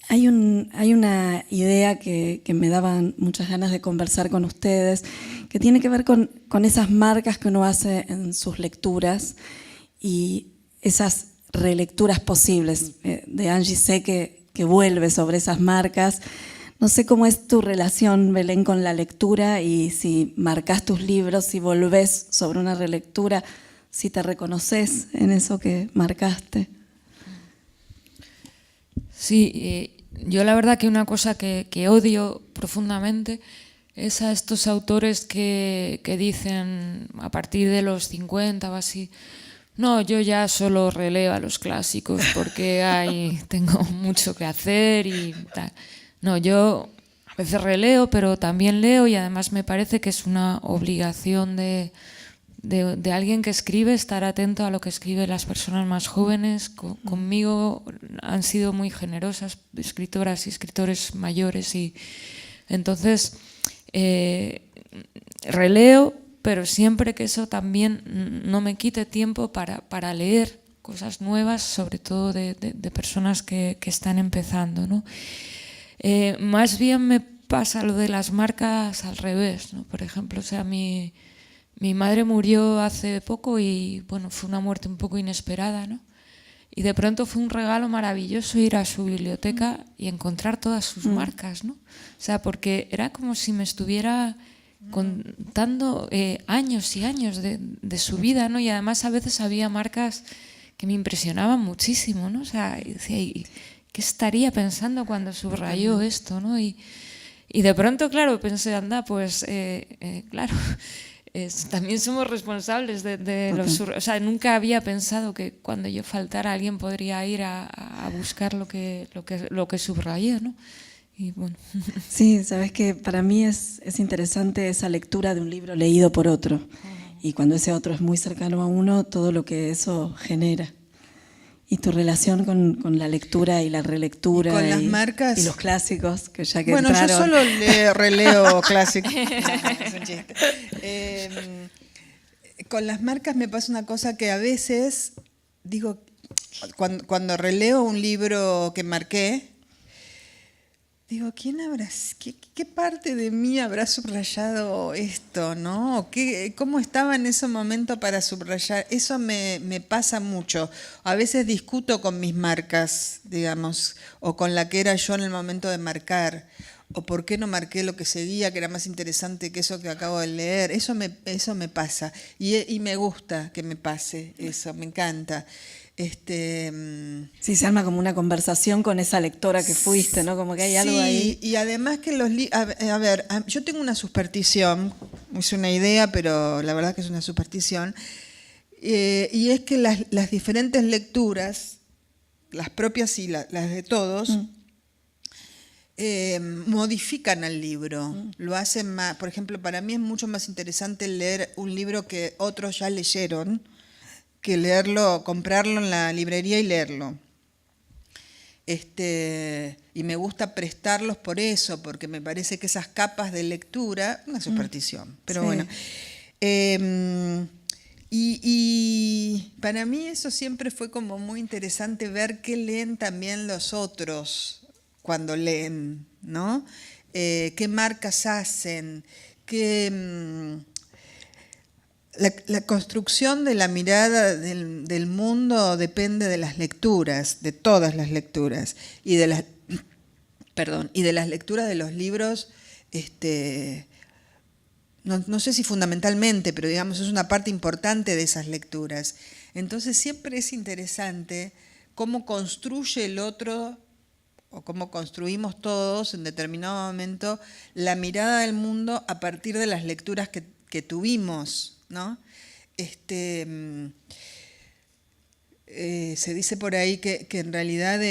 Hay una idea que me daban muchas ganas de conversar con ustedes, que tiene que ver con esas marcas que uno hace en sus lecturas y esas relecturas posibles. De Angie sé que vuelve sobre esas marcas. No sé cómo es tu relación, Belén, con la lectura y si marcas tus libros, si volvés sobre una relectura, si te reconoces en eso que marcaste. Sí, yo la verdad que una cosa que odio profundamente es a estos autores que dicen a partir de los 50 o así, no, yo ya solo releo a los clásicos porque tengo mucho que hacer y tal. No, yo a veces releo, pero también leo y además me parece que es una obligación de alguien que escribe, estar atento a lo que escriben las personas más jóvenes. Conmigo han sido muy generosas escritoras y escritores mayores y entonces releo, pero siempre que eso también no me quite tiempo para leer cosas nuevas, sobre todo de personas que están empezando, ¿no? Más bien me pasa lo de las marcas al revés, ¿no? Por ejemplo, o sea, mi madre murió hace poco y bueno, fue una muerte un poco inesperada, ¿no? Y de pronto fue un regalo maravilloso ir a su biblioteca y encontrar todas sus marcas, ¿no? O sea, porque era como si me estuviera contando años y años de su vida, ¿no? Y además a veces había marcas que me impresionaban muchísimo, ¿no? O sea, decía, ¿qué estaría pensando cuando subrayó esto, ¿no? Y de pronto, claro, pensé, anda, pues, claro, también somos responsables de los... O sea, nunca había pensado que cuando yo faltara alguien podría ir a buscar lo que subrayé, ¿no? Y bueno. Sí, sabes que para mí es interesante esa lectura de un libro leído por otro. Y cuando ese otro es muy cercano a uno, todo lo que eso genera. Y tu relación con la lectura y la relectura y con las marcas y los clásicos que ya que bueno, entraron. Yo solo releo clásicos. No, es un chiste. Con las marcas me pasa una cosa que a veces digo, cuando releo un libro que marqué, digo, ¿qué parte de mí habrá subrayado esto, no? ¿Cómo estaba en ese momento para subrayar? Eso me pasa mucho. A veces discuto con mis marcas, digamos, o con la que era yo en el momento de marcar, o por qué no marqué lo que seguía, que era más interesante que eso que acabo de leer. Eso me pasa, y me gusta que me pase eso, me encanta. Sí, se arma como una conversación con esa lectora que fuiste, ¿no? Como que hay algo ahí. Y además que a ver, yo tengo una superstición, es una idea, pero la verdad que es una superstición, y es que las diferentes lecturas, las propias y las de todos, modifican al libro, lo hacen más. Por ejemplo, para mí es mucho más interesante leer un libro que otros ya leyeron que leerlo, comprarlo en la librería y leerlo. Y me gusta prestarlos por eso, porque me parece que esas capas de lectura, una superstición, pero sí. bueno. Y para mí eso siempre fue como muy interesante ver qué leen también los otros cuando leen, ¿no? Qué marcas hacen, la construcción de la mirada del mundo depende de las lecturas, de todas las lecturas, y de las, y de las lecturas de los libros, no sé si fundamentalmente, pero digamos es una parte importante de esas lecturas. Entonces siempre es interesante cómo construye el otro, o cómo construimos todos en determinado momento, la mirada del mundo a partir de las lecturas que tuvimos, ¿no? Se dice por ahí que en realidad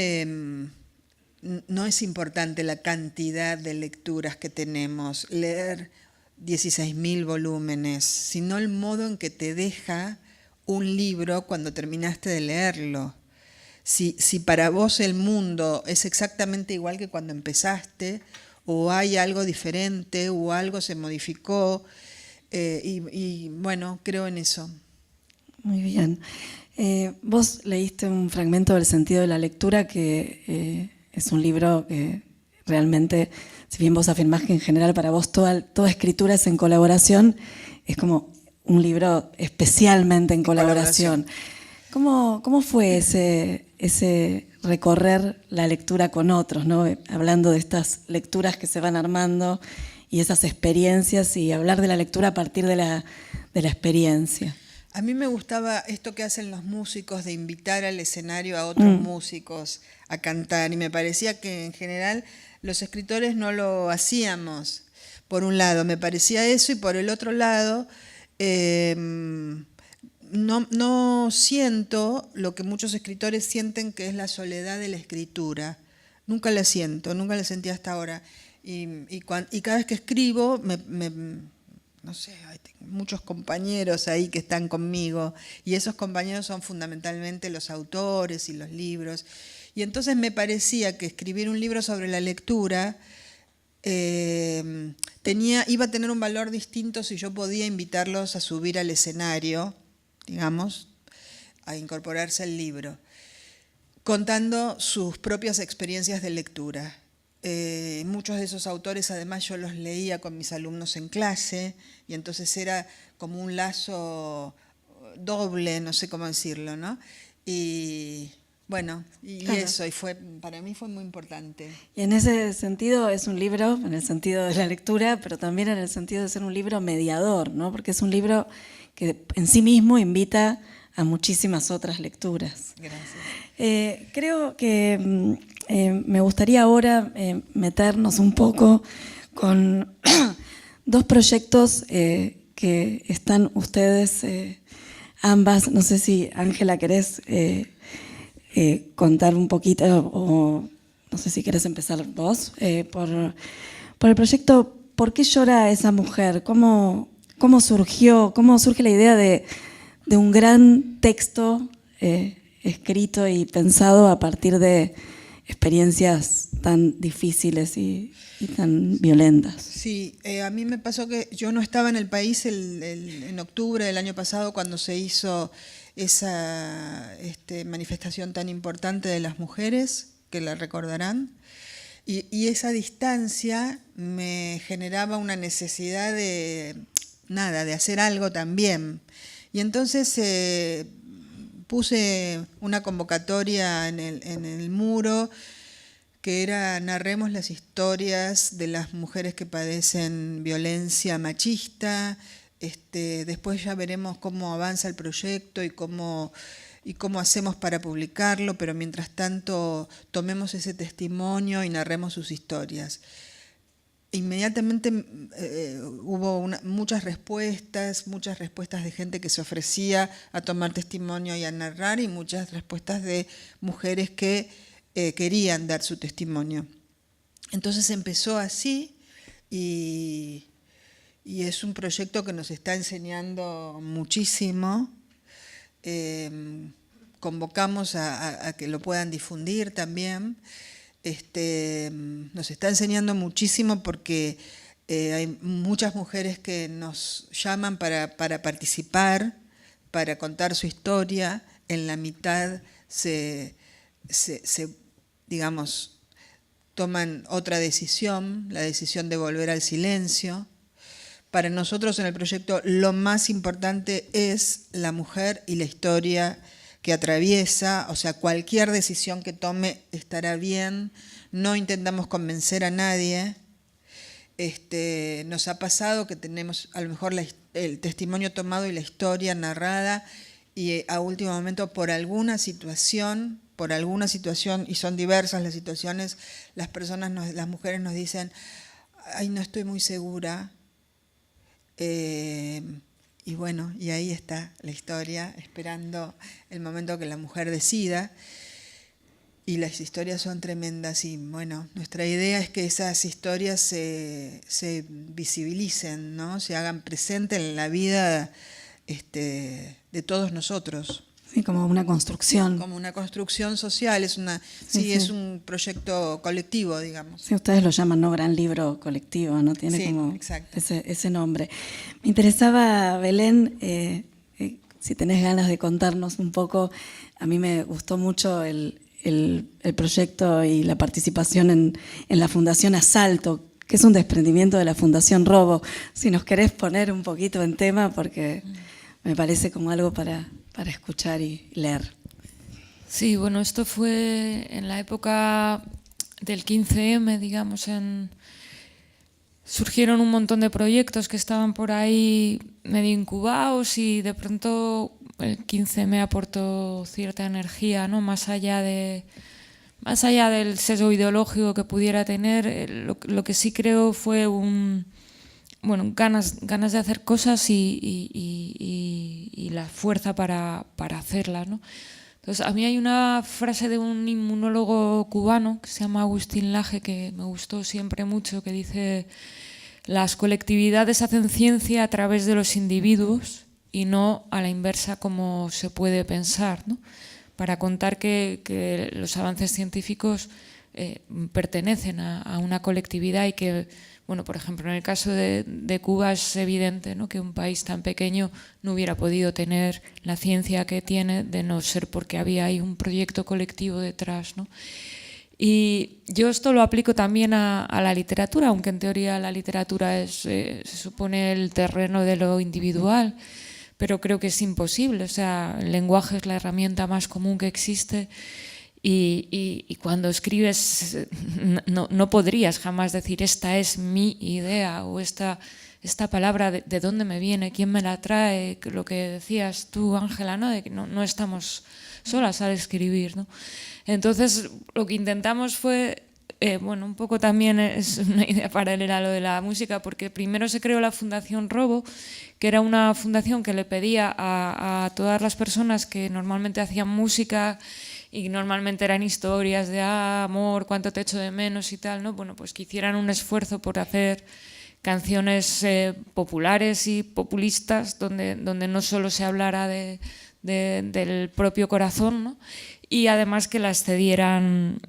no es importante la cantidad de lecturas que tenemos, leer 16.000 volúmenes, sino el modo en que te deja un libro cuando terminaste de leerlo. Si para vos el mundo es exactamente igual que cuando empezaste, o hay algo diferente, o algo se modificó, y bueno, creo en eso. Muy bien. Vos leíste un fragmento del Sentido de la Lectura, que es un libro que realmente, si bien vos afirmás que en general para vos toda escritura es en colaboración, es como un libro especialmente en colaboración. ¿Cómo fue ese recorrer la lectura con otros, ¿no? Hablando de estas lecturas que se van armando y esas experiencias, y hablar de la lectura a partir de la experiencia? A mí me gustaba esto que hacen los músicos de invitar al escenario a otros músicos a cantar, y me parecía que en general los escritores no lo hacíamos. Por un lado me parecía eso, y por el otro lado no siento lo que muchos escritores sienten, que es la soledad de la escritura. Nunca la siento, nunca la sentí hasta ahora. Y cada vez que escribo, no sé, hay muchos compañeros ahí que están conmigo, y esos compañeros son fundamentalmente los autores y los libros. Y entonces me parecía que escribir un libro sobre la lectura iba a tener un valor distinto si yo podía invitarlos a subir al escenario, digamos, a incorporarse al libro, contando sus propias experiencias de lectura. Muchos de esos autores además yo los leía con mis alumnos en clase, y entonces era como un lazo doble, no sé cómo decirlo, ¿no? Y bueno, claro. Eso, para mí fue muy importante. Y en ese sentido es un libro, en el sentido de la lectura, pero también en el sentido de ser un libro mediador, ¿no? Porque es un libro que en sí mismo invita a muchísimas otras lecturas. Gracias. Creo que me gustaría ahora meternos un poco con dos proyectos que están ustedes ambas. No sé si, Ángela, querés contar un poquito, o no sé si querés empezar vos, por el proyecto ¿Por qué llora esa mujer? ¿Cómo surge la idea de un gran texto escrito y pensado a partir de experiencias tan difíciles y tan violentas? Sí, a mí me pasó que yo no estaba en el país en octubre del año pasado, cuando se hizo esa manifestación tan importante de las mujeres, que la recordarán, y esa distancia me generaba una necesidad de hacer algo también. Y entonces puse una convocatoria en el muro, que era: narremos las historias de las mujeres que padecen violencia machista. Después ya veremos cómo avanza el proyecto y cómo hacemos para publicarlo, pero mientras tanto tomemos ese testimonio y narremos sus historias. Inmediatamente hubo muchas respuestas de gente que se ofrecía a tomar testimonio y a narrar, y muchas respuestas de mujeres que querían dar su testimonio. Entonces empezó así y es un proyecto que nos está enseñando muchísimo. Convocamos a que lo puedan difundir también. Nos está enseñando muchísimo porque hay muchas mujeres que nos llaman para participar, para contar su historia. En la mitad digamos, toman otra decisión, la decisión de volver al silencio. Para nosotros en el proyecto lo más importante es la mujer y la historia que atraviesa, o sea, cualquier decisión que tome estará bien, no intentamos convencer a nadie. Nos ha pasado que tenemos a lo mejor el testimonio tomado y la historia narrada y a último momento por alguna situación, y son diversas las situaciones, las mujeres nos dicen, ay, no estoy muy segura. Y bueno, y ahí está la historia, esperando el momento que la mujer decida. Y las historias son tremendas y bueno, nuestra idea es que esas historias se visibilicen, ¿no? Se hagan presentes en la vida de todos nosotros. Sí, como una construcción. Como una construcción social, es un proyecto colectivo, digamos. Sí, ustedes lo llaman, ¿no? Gran libro colectivo, ¿no? Tiene como ese nombre. Me interesaba, Belén, si tenés ganas de contarnos un poco, a mí me gustó mucho el proyecto y la participación en la Fundación Asalto, que es un desprendimiento de la Fundación Robo. Si nos querés poner un poquito en tema, porque me parece como algo para escuchar y leer. Sí, bueno, esto fue en la época del 15M, digamos, surgieron un montón de proyectos que estaban por ahí medio incubados y de pronto el 15M aportó cierta energía, ¿no? Más allá del sesgo ideológico que pudiera tener, lo que sí creo fue ganas de hacer cosas y la fuerza para hacerlas, ¿no? Entonces, a mí hay una frase de un inmunólogo cubano que se llama Agustín Laje, que me gustó siempre mucho, que dice: las colectividades hacen ciencia a través de los individuos y no a la inversa como se puede pensar, ¿no? Para contar que los avances científicos pertenecen a una colectividad y que, bueno, por ejemplo, en el caso de Cuba es evidente, ¿no?, que un país tan pequeño no hubiera podido tener la ciencia que tiene de no ser porque había ahí un proyecto colectivo detrás, ¿no? Y yo esto lo aplico también a la literatura, aunque en teoría la literatura se supone el terreno de lo individual, pero creo que es imposible. O sea, el lenguaje es la herramienta más común que existe. Y cuando escribes no podrías jamás decir esta es mi idea o esta palabra de dónde me viene, quién me la trae, lo que decías tú, Ángela, ¿no? De que no estamos solas al escribir, ¿no? Entonces lo que intentamos fue, un poco también es una idea paralela a lo de la música, porque primero se creó la Fundación Robo, que era una fundación que le pedía a todas las personas que normalmente hacían música y normalmente eran historias de amor, cuánto te echo de menos y tal, ¿no? Bueno, pues que hicieran un esfuerzo por hacer canciones populares y populistas donde no solo se hablara del propio corazón, ¿no? Y además que las cedieran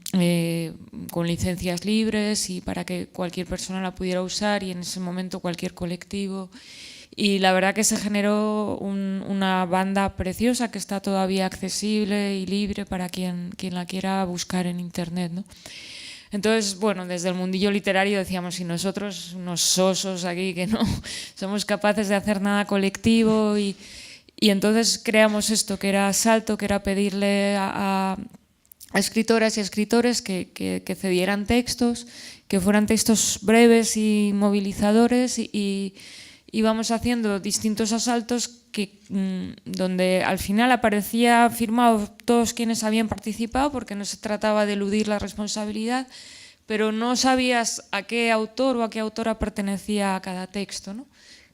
con licencias libres y para que cualquier persona la pudiera usar y en ese momento cualquier colectivo. Y la verdad que se generó una banda preciosa que está todavía accesible y libre para quien la quiera buscar en internet, ¿no? Entonces, bueno, desde el mundillo literario decíamos, si nosotros, unos sosos aquí que no somos capaces de hacer nada colectivo, y entonces creamos esto, que era Asalto, que era pedirle a escritoras y escritores que cedieran textos, que fueran textos breves y movilizadores, y íbamos haciendo distintos asaltos donde al final aparecía firmado todos quienes habían participado, porque no se trataba de eludir la responsabilidad, pero no sabías a qué autor o a qué autora pertenecía a cada texto, ¿no?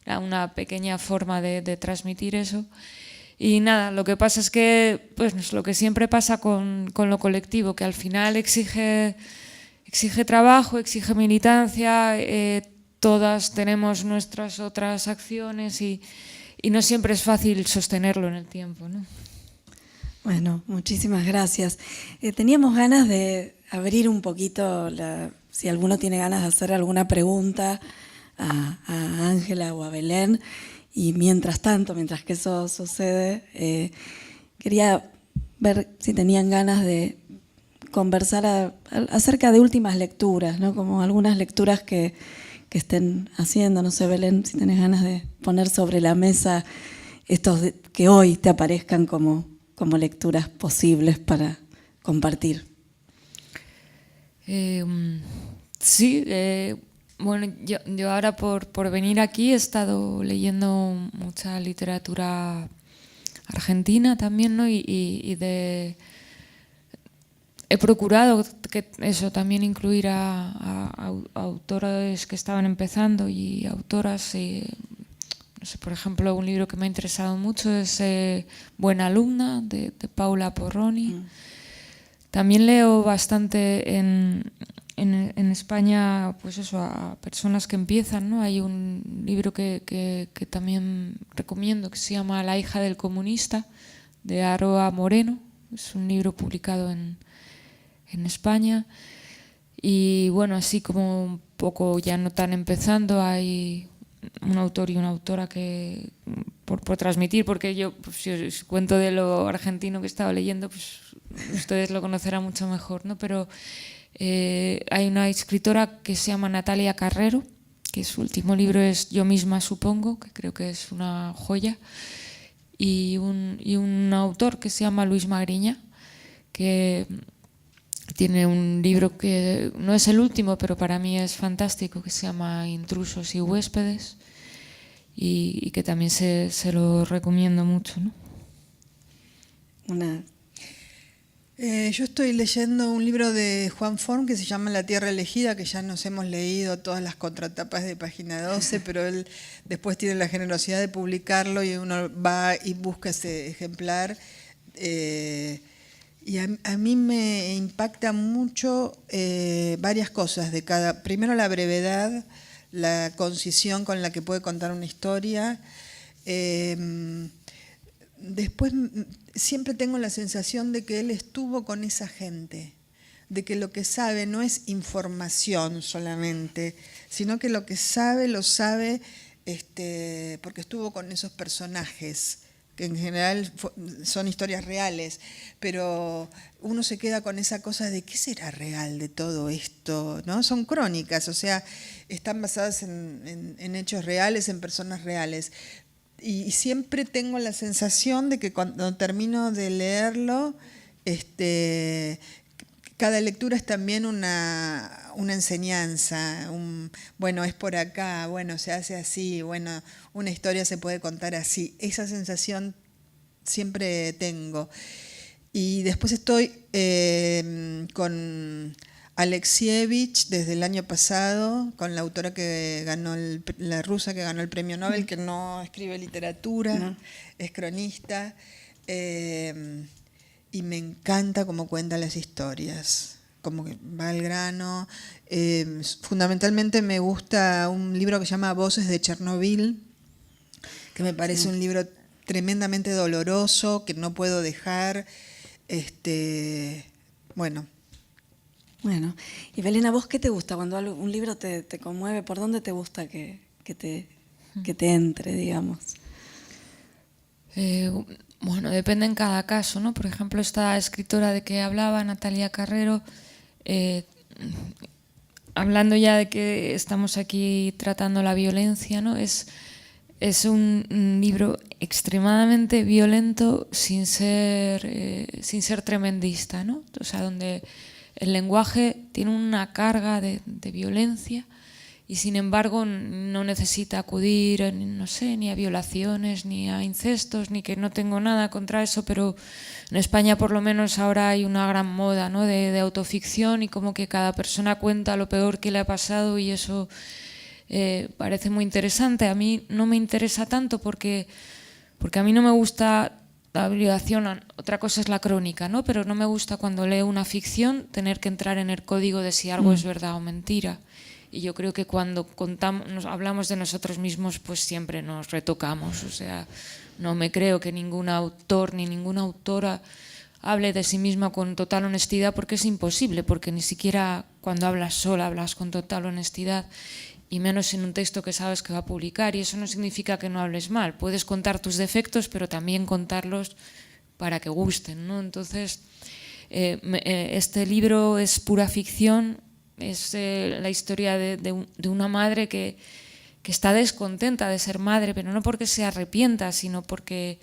Era una pequeña forma de transmitir eso. Y nada, lo que pasa es que, pues lo que siempre pasa con lo colectivo, que al final exige exige trabajo, exige militancia, todas tenemos nuestras otras acciones y no siempre es fácil sostenerlo en el tiempo, ¿no? Bueno, muchísimas gracias. Teníamos ganas de abrir un poquito, si alguno tiene ganas de hacer alguna pregunta a Ángela o a Belén, y mientras tanto, mientras que eso sucede, quería ver si tenían ganas de conversar acerca de últimas lecturas, ¿no? Como algunas lecturas que estén haciendo. No sé, Belén, si tenés ganas de poner sobre la mesa estos que hoy te aparezcan como lecturas posibles para compartir. Sí, bueno, yo ahora por venir aquí he estado leyendo mucha literatura argentina también, ¿no? He procurado que eso también incluir a autores que estaban empezando y autoras. No sé, por ejemplo, un libro que me ha interesado mucho es Buena alumna, de Paula Porroni. También leo bastante en España, pues eso, a personas que empiezan, ¿no? Hay un libro que también recomiendo que se llama La hija del comunista, de Aroa Moreno. Es un libro publicado en España. Y bueno, así como un poco ya no tan empezando, hay un autor y una autora que, por transmitir, porque yo, pues, si os cuento de lo argentino que estaba leyendo, pues ustedes lo conocerán mucho mejor, ¿no? Pero hay una escritora que se llama Natalia Carrero, que su último libro es Yo misma supongo, que creo que es una joya, y un autor que se llama Luis Magriña, que tiene un libro que no es el último, pero para mí es fantástico, que se llama Intrusos y huéspedes, y que también se lo recomiendo mucho, ¿no? Yo estoy leyendo un libro de Juan Forn que se llama La tierra elegida, que ya nos hemos leído todas las contratapas de página 12, pero él después tiene la generosidad de publicarlo y uno va y busca ese ejemplar. Y a mí me impacta mucho varias cosas de cada. Primero, la brevedad, la concisión con la que puede contar una historia. Después, siempre tengo la sensación de que él estuvo con esa gente, de que lo que sabe no es información solamente, sino que lo que sabe lo sabe porque estuvo con esos personajes, que en general son historias reales, pero uno se queda con esa cosa de ¿qué será real de todo esto? ¿No? Son crónicas, o sea, están basadas en hechos reales, en personas reales. Y siempre tengo la sensación de que cuando termino de leerlo, cada lectura es también una enseñanza, bueno, es por acá, bueno, se hace así, bueno, una historia se puede contar así. Esa sensación siempre tengo. Y después estoy con Alexievich desde el año pasado, con la autora que ganó, la rusa que ganó el premio Nobel, que no escribe literatura, no. Es cronista. Y me encanta cómo cuenta las historias, como que va al grano. Fundamentalmente me gusta un libro que se llama Voces de Chernobyl, que me parece un libro tremendamente doloroso, que no puedo dejar. Bueno, y Belén, ¿a vos qué te gusta cuando un libro te conmueve? ¿Por dónde te gusta que te entre, digamos? Bueno, depende en cada caso, ¿no? Por ejemplo, esta escritora de que hablaba, Natalia Carrero, hablando ya de que estamos aquí tratando la violencia, ¿no? Es un libro extremadamente violento sin ser tremendista, ¿no? O sea, donde el lenguaje tiene una carga de violencia y sin embargo no necesita acudir, no sé, ni a violaciones, ni a incestos, ni que no tengo nada contra eso, pero en España por lo menos ahora hay una gran moda, ¿no? de autoficción y como que cada persona cuenta lo peor que le ha pasado y eso parece muy interesante. A mí no me interesa tanto porque a mí no me gusta la obligación, otra cosa es la crónica, ¿no? Pero no me gusta cuando leo una ficción tener que entrar en el código de si algo es verdad o mentira. Y yo creo que cuando hablamos de nosotros mismos, pues siempre nos retocamos. O sea, no me creo que ningún autor ni ninguna autora hable de sí misma con total honestidad, porque es imposible, porque ni siquiera cuando hablas sola hablas con total honestidad, y menos en un texto que sabes que va a publicar. Y eso no significa que no hables mal. Puedes contar tus defectos, pero también contarlos para que gusten, ¿no? Entonces, este libro es pura ficción. Es la historia de una madre que está descontenta de ser madre, pero no porque se arrepienta, sino porque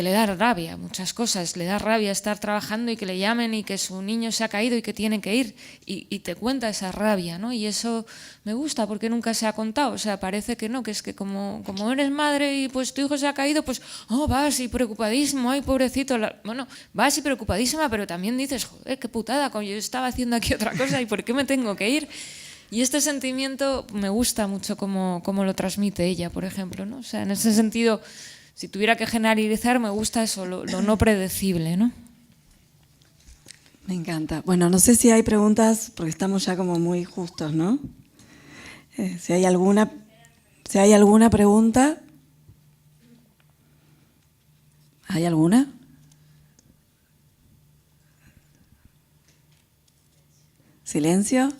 le da rabia muchas cosas. Le da rabia estar trabajando y que le llamen y que su niño se ha caído y que tiene que ir, y te cuenta esa rabia, ¿no? Y eso me gusta porque nunca se ha contado. O sea, parece que no, que es que como eres madre y pues tu hijo se ha caído, pues vas y preocupadísimo, ay pobrecito. Bueno, vas y preocupadísima, pero también dices, joder, qué putada, yo estaba haciendo aquí otra cosa y ¿por qué me tengo que ir? Y este sentimiento me gusta mucho como lo transmite ella, por ejemplo, ¿no? O sea, en ese sentido, si tuviera que generalizar, me gusta eso, lo no predecible, ¿no? Me encanta. Bueno, no sé si hay preguntas, porque estamos ya como muy justos, ¿no? Si hay alguna pregunta. ¿Hay alguna? ¿Silencio?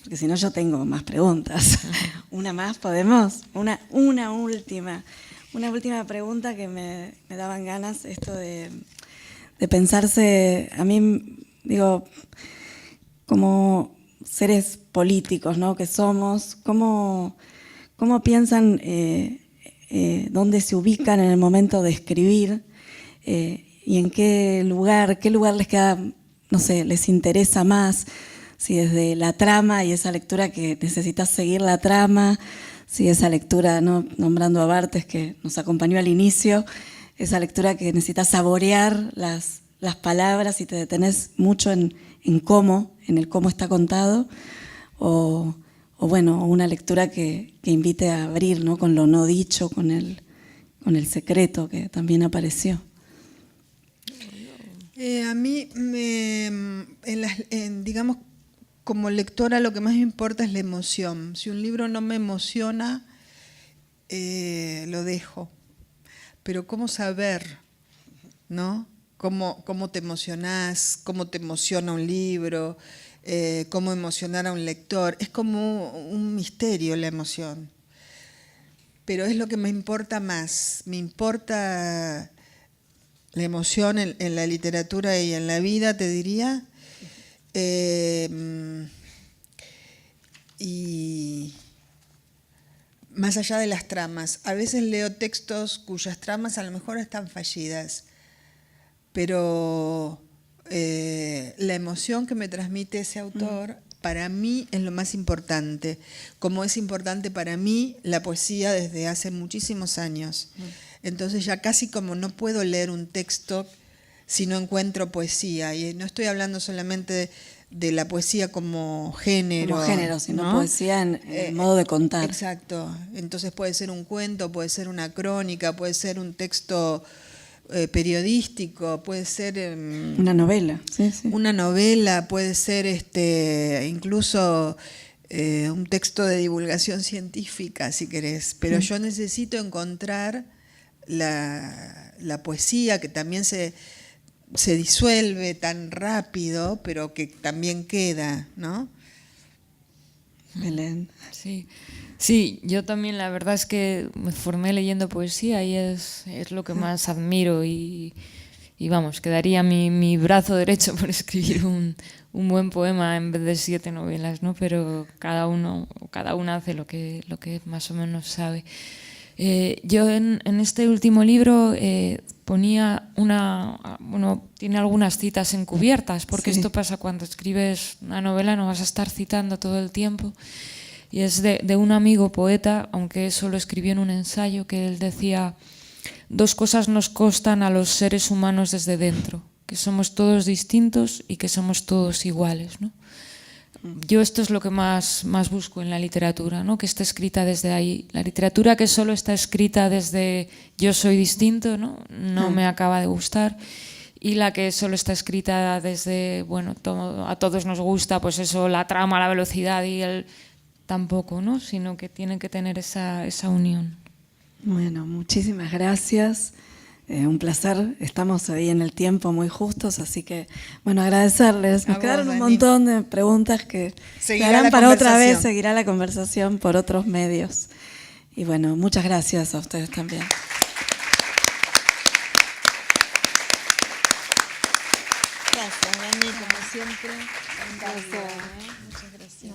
Porque si no yo tengo más preguntas. ¿Una más podemos? Una última. Una última pregunta que me daban ganas, esto de pensarse, a mí, digo, como seres políticos, ¿no?, que somos, ¿cómo piensan dónde se ubican en el momento de escribir y en qué lugar les queda, no sé, les interesa más? Si desde la trama y esa lectura que necesitas seguir la trama, si esa lectura, ¿no?, nombrando a Barthes, que nos acompañó al inicio, esa lectura que necesitas saborear las palabras y te detenés mucho en el cómo está contado, o bueno, una lectura que invite a abrir, ¿no?, con lo no dicho, con el secreto que también apareció. A mí, digamos, como lectora, lo que más me importa es la emoción. Si un libro no me emociona, lo dejo. Pero cómo saber, ¿no? Cómo te emocionás, cómo te emociona un libro, cómo emocionar a un lector. Es como un misterio la emoción. Pero es lo que me importa más. Me importa la emoción en la literatura y en la vida, te diría. Y más allá de las tramas, a veces leo textos cuyas tramas a lo mejor están fallidas, pero la emoción que me transmite ese autor para mí es lo más importante, como es importante para mí la poesía desde hace muchísimos años. Entonces ya casi como no puedo leer un texto si no encuentro poesía, y no estoy hablando solamente de la poesía como género. Como género, sino ¿no? poesía en el modo de contar. Exacto. Entonces puede ser un cuento, puede ser una crónica, puede ser un texto periodístico, puede ser una novela. Sí, sí. Una novela, puede ser incluso un texto de divulgación científica, si querés. Pero yo necesito encontrar la poesía, que también se disuelve tan rápido, pero que también queda, ¿no? Belén. Sí, yo también la verdad es que me formé leyendo poesía y es lo que más admiro, y vamos, quedaría mi brazo derecho por escribir un buen poema en vez de 7 novelas, ¿no? Pero cada una hace lo que más o menos sabe. Yo en este último libro ponía tiene algunas citas encubiertas, porque esto pasa cuando escribes una novela, no vas a estar citando todo el tiempo. Y es de un amigo poeta, aunque solo escribió en un ensayo, que él decía: 2 cosas nos constan a los seres humanos desde dentro, que somos todos distintos y que somos todos iguales, ¿no? Yo esto es lo que más busco en la literatura, ¿no? Que esté escrita desde ahí. La literatura que solo está escrita desde yo soy distinto, no me acaba de gustar. Y la que solo está escrita desde, bueno, a todos nos gusta, pues eso, la trama, la velocidad y el tampoco, ¿no? Sino que tiene que tener esa unión. Bueno, muchísimas gracias. Un placer. Estamos ahí en el tiempo muy justos, así que, bueno, agradecerles. Nos quedaron un montón de preguntas que quedarán para otra vez. Seguirá la conversación por otros medios. Y bueno, muchas gracias a ustedes también. Gracias, Dani, como siempre. Muchas gracias.